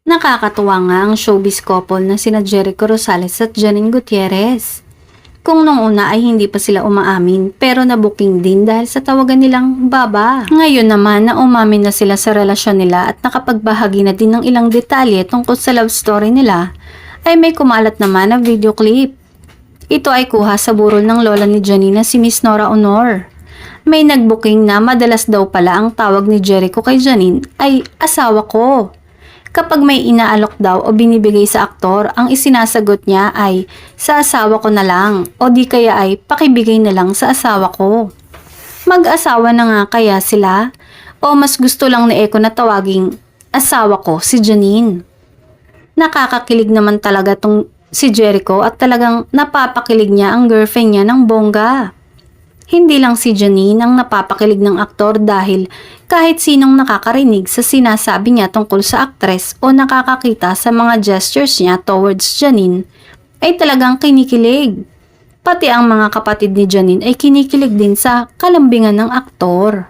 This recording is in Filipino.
Nakakatuwa nga ang showbiz couple na sina Jericho Rosales at Janine Gutierrez. Kung nung una ay hindi pa sila umaamin pero nabuking din dahil sa tawagan nilang Baba. Ngayon naman na umamin na sila sa relasyon nila at nakapagbahagi na din ng ilang detalye tungkol sa love story nila, ay may kumalat naman na video clip. Ito ay kuha sa burol ng lola ni Janine na si Miss Nora Honor. May nagbuking na madalas daw pala ang tawag ni Jericho kay Janine ay asawa ko. Kapag may inaalok daw o binibigay sa aktor, ang isinasagot niya ay sa asawa ko na lang o di kaya ay pakibigay na lang sa asawa ko. Mag-asawa na nga kaya sila o mas gusto lang ni Eko na tawaging asawa ko si Janine. Nakakakilig naman talaga tong si Jericho at talagang napapakilig niya ang girlfriend niya ng bongga. Hindi lang si Janine ang napapakilig ng aktor dahil kahit sinong nakakarinig sa sinasabi niya tungkol sa aktres o nakakakita sa mga gestures niya towards Janine ay talagang kinikilig. Pati ang mga kapatid ni Janine ay kinikilig din sa kalambingan ng aktor.